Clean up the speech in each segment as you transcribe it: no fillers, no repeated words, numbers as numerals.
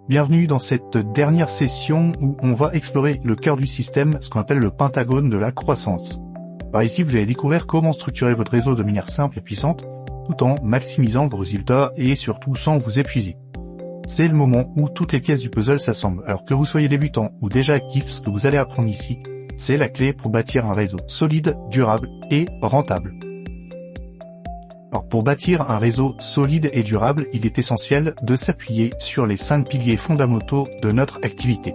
Bienvenue dans cette dernière session où on va explorer le cœur du système, ce qu'on appelle le pentagone de la croissance. Par ici, vous allez découvrir comment structurer votre réseau de manière simple et puissante, tout en maximisant vos résultats et surtout sans vous épuiser. C'est le moment où toutes les pièces du puzzle s'assemblent. Alors que vous soyez débutant ou déjà actif, ce que vous allez apprendre ici, c'est la clé pour bâtir un réseau solide, durable et rentable. Alors pour bâtir un réseau solide et durable, il est essentiel de s'appuyer sur les 5 piliers fondamentaux de notre activité.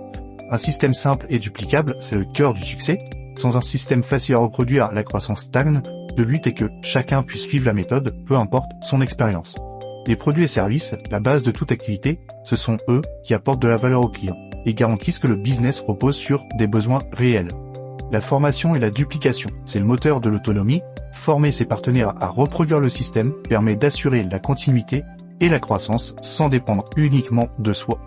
Un système simple et duplicable, c'est le cœur du succès. Sans un système facile à reproduire, la croissance stagne. Le but est que chacun puisse suivre la méthode, peu importe son expérience. Les produits et services, la base de toute activité, ce sont eux qui apportent de la valeur aux clients et garantissent que le business repose sur des besoins réels. La formation et la duplication, c'est le moteur de l'autonomie. Former ses partenaires à reproduire le système permet d'assurer la continuité et la croissance sans dépendre uniquement de soi.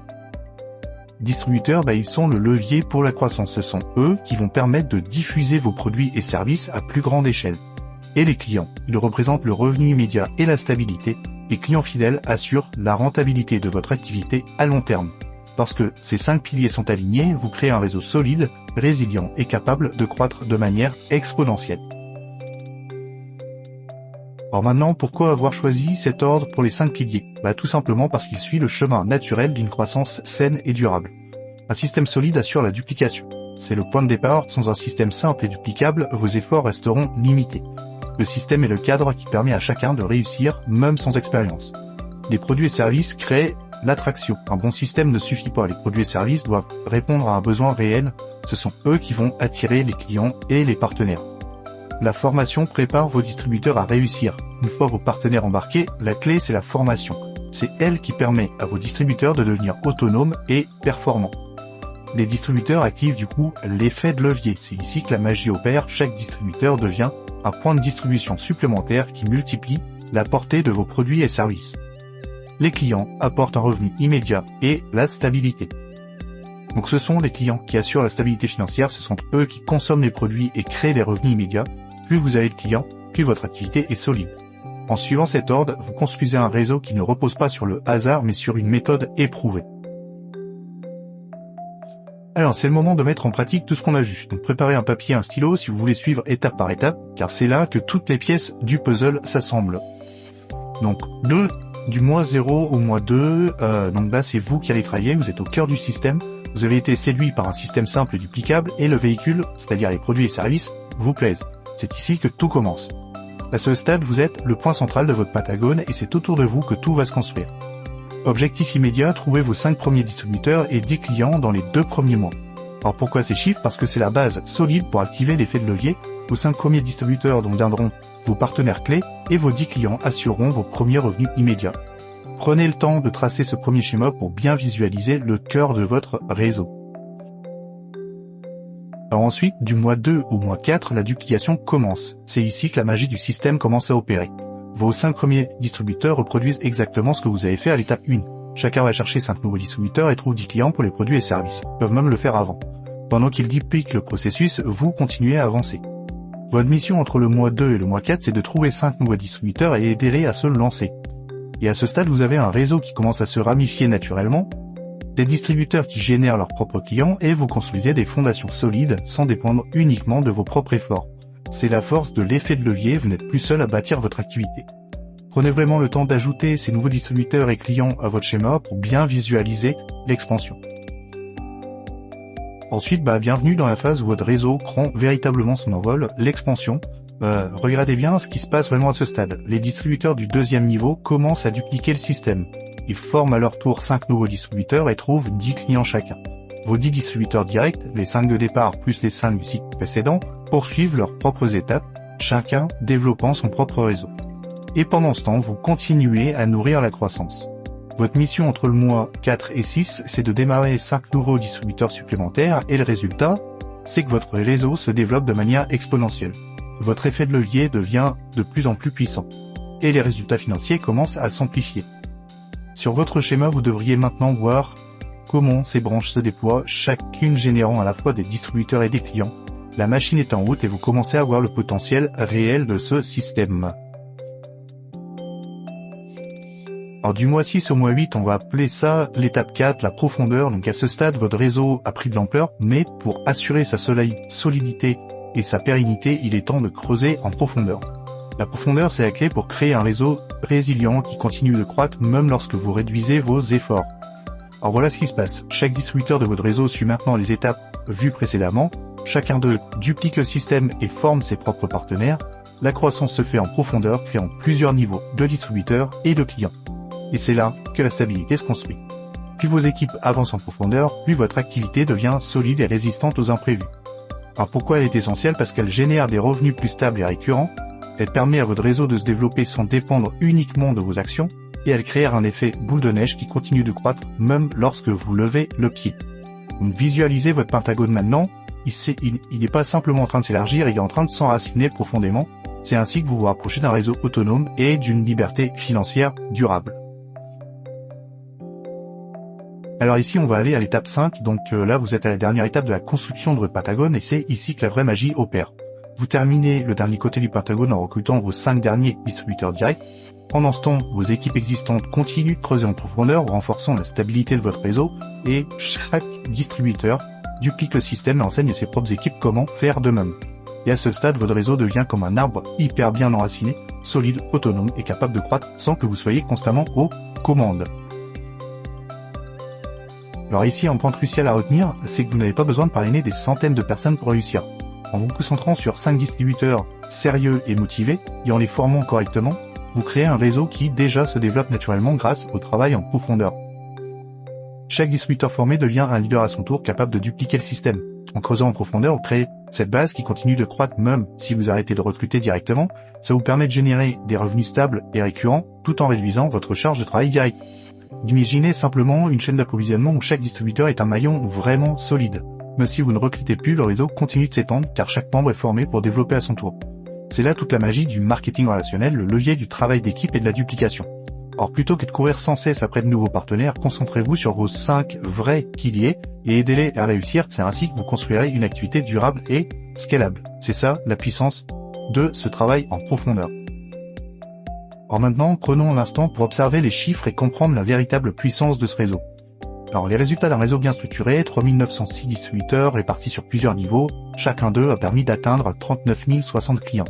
Distributeurs, ils sont le levier pour la croissance. Ce sont eux qui vont permettre de diffuser vos produits et services à plus grande échelle. Et les clients, ils représentent le revenu immédiat et la stabilité. Les clients fidèles assurent la rentabilité de votre activité à long terme. Lorsque ces 5 piliers sont alignés, vous créez un réseau solide, résilient et capable de croître de manière exponentielle. Alors maintenant, pourquoi avoir choisi cet ordre pour les 5 piliers ? Tout simplement parce qu'il suit le chemin naturel d'une croissance saine et durable. Un système solide assure la duplication. C'est le point de départ. Sans un système simple et duplicable, vos efforts resteront limités. Le système est le cadre qui permet à chacun de réussir, même sans expérience. Les produits et services créent l'attraction. Un bon système ne suffit pas. Les produits et services doivent répondre à un besoin réel. Ce sont eux qui vont attirer les clients et les partenaires. La formation prépare vos distributeurs à réussir. Une fois vos partenaires embarqués, la clé c'est la formation. C'est elle qui permet à vos distributeurs de devenir autonomes et performants. Les distributeurs activent du coup l'effet de levier. C'est ici que la magie opère. Chaque distributeur devient un point de distribution supplémentaire qui multiplie la portée de vos produits et services. Les clients apportent un revenu immédiat et la stabilité. Donc ce sont les clients qui assurent la stabilité financière, ce sont eux qui consomment les produits et créent les revenus immédiats. Plus vous avez de clients, plus votre activité est solide. En suivant cet ordre, vous construisez un réseau qui ne repose pas sur le hasard mais sur une méthode éprouvée. Alors c'est le moment de mettre en pratique tout ce qu'on a vu. Donc préparez un papier et un stylo si vous voulez suivre étape par étape, car c'est là que toutes les pièces du puzzle s'assemblent. Donc du mois 0 au mois 2, donc là c'est vous qui allez travailler, vous êtes au cœur du système. Vous avez été séduit par un système simple et duplicable et le véhicule, c'est-à-dire les produits et services, vous plaisent. C'est ici que tout commence. À ce stade, vous êtes le point central de votre pentagone et c'est autour de vous que tout va se construire. Objectif immédiat, trouvez vos 5 premiers distributeurs et 10 clients dans les 2 premiers mois. Alors pourquoi ces chiffres ? Parce que c'est la base solide pour activer l'effet de levier. Vos 5 premiers distributeurs dont viendront vos partenaires clés et vos 10 clients assureront vos premiers revenus immédiats. Prenez le temps de tracer ce premier schéma pour bien visualiser le cœur de votre réseau. Alors ensuite, du mois 2 au mois 4, la duplication commence. C'est ici que la magie du système commence à opérer. Vos 5 premiers distributeurs reproduisent exactement ce que vous avez fait à l'étape 1. Chacun va chercher 5 nouveaux distributeurs et trouve 10 clients pour les produits et services. Ils peuvent même le faire avant. Pendant qu'ils dupliquent le processus, vous continuez à avancer. Votre mission entre le mois 2 et le mois 4, c'est de trouver 5 nouveaux distributeurs et aider-les à se lancer. Et à ce stade, vous avez un réseau qui commence à se ramifier naturellement, des distributeurs qui génèrent leurs propres clients et vous construisez des fondations solides sans dépendre uniquement de vos propres efforts. C'est la force de l'effet de levier, vous n'êtes plus seul à bâtir votre activité. Prenez vraiment le temps d'ajouter ces nouveaux distributeurs et clients à votre schéma pour bien visualiser l'expansion. Ensuite, bienvenue dans la phase où votre réseau prend véritablement son envol, l'expansion. Regardez bien ce qui se passe vraiment à ce stade. Les distributeurs du 2e niveau commencent à dupliquer le système. Ils forment à leur tour 5 nouveaux distributeurs et trouvent 10 clients chacun. Vos 10 distributeurs directs, les 5 de départ plus les 5 du cycle précédent, poursuivent leurs propres étapes, chacun développant son propre réseau. Et pendant ce temps, vous continuez à nourrir la croissance. Votre mission entre le mois 4 et 6, c'est de démarrer 5 nouveaux distributeurs supplémentaires et le résultat, c'est que votre réseau se développe de manière exponentielle. Votre effet de levier devient de plus en plus puissant. Et les résultats financiers commencent à s'amplifier. Sur votre schéma, vous devriez maintenant voir comment ces branches se déploient, chacune générant à la fois des distributeurs et des clients. La machine est en route et vous commencez à voir le potentiel réel de ce système. Alors du mois 6 au mois 8, on va appeler ça l'étape 4, la profondeur. Donc à ce stade, votre réseau a pris de l'ampleur, mais pour assurer sa solidité et sa pérennité, il est temps de creuser en profondeur. La profondeur, c'est la clé pour créer un réseau résilient qui continue de croître même lorsque vous réduisez vos efforts. Alors voilà ce qui se passe. Chaque distributeur de votre réseau suit maintenant les étapes vues précédemment. Chacun d'eux duplique le système et forme ses propres partenaires. La croissance se fait en profondeur, créant plusieurs niveaux de distributeurs et de clients. Et c'est là que la stabilité se construit. Plus vos équipes avancent en profondeur, plus votre activité devient solide et résistante aux imprévus. Alors pourquoi elle est essentielle? Parce qu'elle génère des revenus plus stables et récurrents. Elle permet à votre réseau de se développer sans dépendre uniquement de vos actions, et elle crée un effet boule de neige qui continue de croître même lorsque vous levez le pied. Donc visualisez votre pentagone maintenant, il n'est pas simplement en train de s'élargir, il est en train de s'enraciner profondément. C'est ainsi que vous vous rapprochez d'un réseau autonome et d'une liberté financière durable. Alors ici on va aller à l'étape 5, donc là vous êtes à la dernière étape de la construction de votre pentagone et c'est ici que la vraie magie opère. Vous terminez le dernier côté du pentagone en recrutant vos 5 derniers distributeurs directs. Pendant ce temps, vos équipes existantes continuent de creuser en profondeur, renforçant la stabilité de votre réseau, et chaque distributeur duplique le système et enseigne à ses propres équipes comment faire de même. Et à ce stade, votre réseau devient comme un arbre hyper bien enraciné, solide, autonome et capable de croître sans que vous soyez constamment aux commandes. Alors ici, un point crucial à retenir, c'est que vous n'avez pas besoin de parrainer des centaines de personnes pour réussir. En vous concentrant sur 5 distributeurs sérieux et motivés, et en les formant correctement, vous créez un réseau qui déjà se développe naturellement grâce au travail en profondeur. Chaque distributeur formé devient un leader à son tour capable de dupliquer le système. En creusant en profondeur, vous créez cette base qui continue de croître même si vous arrêtez de recruter directement. Ça vous permet de générer des revenus stables et récurrents tout en réduisant votre charge de travail direct. Imaginez simplement une chaîne d'approvisionnement où chaque distributeur est un maillon vraiment solide. Même si vous ne recrutez plus, le réseau continue de s'étendre car chaque membre est formé pour développer à son tour. C'est là toute la magie du marketing relationnel, le levier du travail d'équipe et de la duplication. Or, plutôt que de courir sans cesse après de nouveaux partenaires, concentrez-vous sur vos 5 vrais piliers et aidez-les à réussir. C'est ainsi que vous construirez une activité durable et scalable. C'est ça la puissance de ce travail en profondeur. Or maintenant, prenons l'instant pour observer les chiffres et comprendre la véritable puissance de ce réseau. Alors les résultats d'un réseau bien structuré, 3906 distributeurs répartis sur plusieurs niveaux, chacun d'eux a permis d'atteindre 39 060 clients.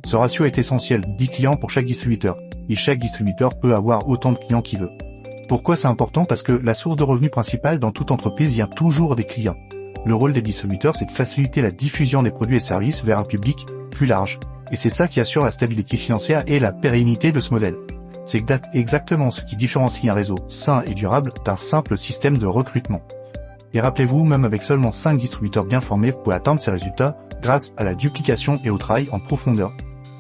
Ce ratio est essentiel, 10 clients pour chaque distributeur, et chaque distributeur peut avoir autant de clients qu'il veut. Pourquoi c'est important? Parce que la source de revenus principale dans toute entreprise vient toujours des clients. Le rôle des distributeurs, c'est de faciliter la diffusion des produits et services vers un public plus large. Et c'est ça qui assure la stabilité financière et la pérennité de ce modèle. C'est exactement ce qui différencie un réseau sain et durable d'un simple système de recrutement. Et rappelez-vous, même avec seulement 5 distributeurs bien formés, vous pouvez atteindre ces résultats grâce à la duplication et au travail en profondeur.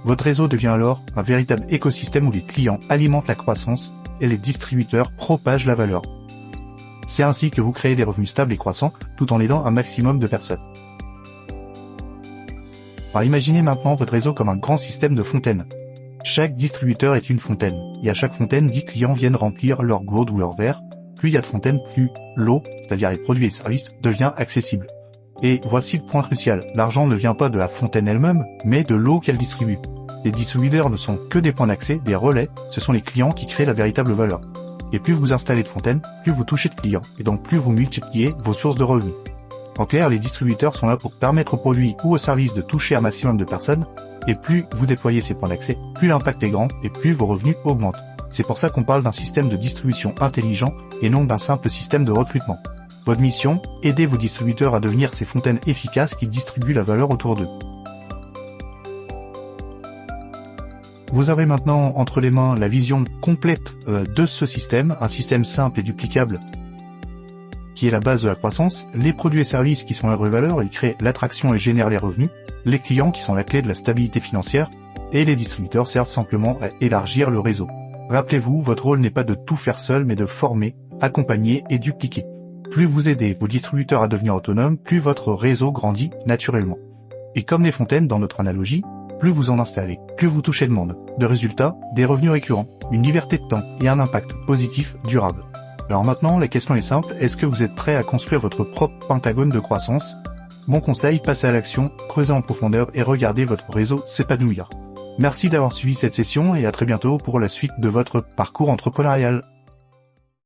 Votre réseau devient alors un véritable écosystème où les clients alimentent la croissance et les distributeurs propagent la valeur. C'est ainsi que vous créez des revenus stables et croissants tout en aidant un maximum de personnes. Alors imaginez maintenant votre réseau comme un grand système de fontaines. Chaque distributeur est une fontaine, et à chaque fontaine, 10 clients viennent remplir leur gourde ou leur verre. Plus il y a de fontaines, plus l'eau, c'est-à-dire les produits et services, devient accessible. Et voici le point crucial, l'argent ne vient pas de la fontaine elle-même, mais de l'eau qu'elle distribue. Les distributeurs ne sont que des points d'accès, des relais, ce sont les clients qui créent la véritable valeur. Et plus vous installez de fontaines, plus vous touchez de clients, et donc plus vous multipliez vos sources de revenus. En clair, les distributeurs sont là pour permettre aux produits ou aux services de toucher un maximum de personnes, et plus vous déployez ces points d'accès, plus l'impact est grand et plus vos revenus augmentent. C'est pour ça qu'on parle d'un système de distribution intelligent et non d'un simple système de recrutement. Votre mission, aider vos distributeurs à devenir ces fontaines efficaces qui distribuent la valeur autour d'eux. Vous avez maintenant entre les mains la vision complète de ce système, un système simple et duplicable qui est la base de la croissance, les produits et services qui sont la vraie valeur, ils créent l'attraction et génèrent les revenus, les clients qui sont la clé de la stabilité financière, et les distributeurs servent simplement à élargir le réseau. Rappelez-vous, votre rôle n'est pas de tout faire seul, mais de former, accompagner et dupliquer. Plus vous aidez vos distributeurs à devenir autonomes, plus votre réseau grandit naturellement. Et comme les fontaines dans notre analogie, plus vous en installez, plus vous touchez de monde. De résultats, des revenus récurrents, une liberté de temps et un impact positif durable. Alors maintenant, la question est simple, est-ce que vous êtes prêt à construire votre propre pentagone de croissance? Mon conseil, passez à l'action, creusez en profondeur et regardez votre réseau s'épanouir. Merci d'avoir suivi cette session et à très bientôt pour la suite de votre parcours entrepreneurial.